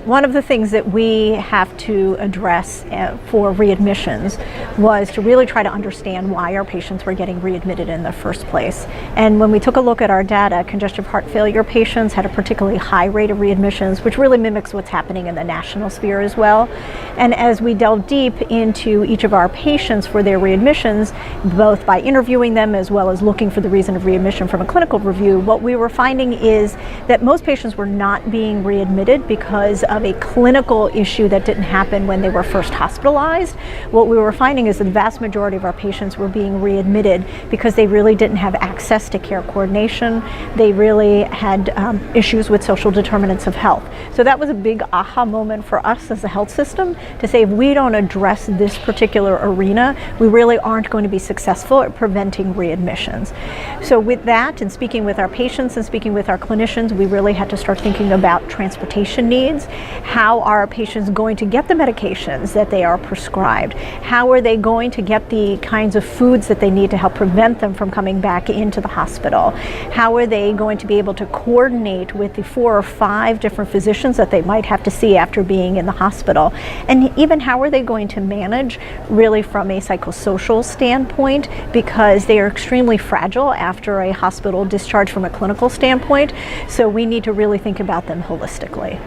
One of the things that we have to address for readmissions was to really try to understand why our patients were getting readmitted in the first place. And when we took a look at our data, congestive heart failure patients had a particularly high rate of readmissions, which really mimics what's happening in the national sphere as well. And as we delve deep into each of our patients for their readmissions, both by interviewing them as well as looking for the reason of readmission from a clinical review, what we were finding is that most patients were not being readmitted because of a clinical issue that didn't happen when they were first hospitalized. What we were finding is that the vast majority of our patients were being readmitted because they really didn't have access to care coordination. They really had issues with social determinants of health. So that was a big aha moment for us as a health system to say, if we don't address this particular arena, we really aren't going to be successful at preventing readmissions. So with that, and speaking with our patients and speaking with our clinicians, we really had to start thinking about transportation needs. How are patients going to get the medications that they are prescribed? How are they going to get the kinds of foods that they need to help prevent them from coming back into the hospital? How are they going to be able to coordinate with the 4 or 5 different physicians that they might have to see after being in the hospital? And even how are they going to manage really from a psychosocial standpoint, because they are extremely fragile after a hospital discharge from a clinical standpoint. So we need to really think about them holistically.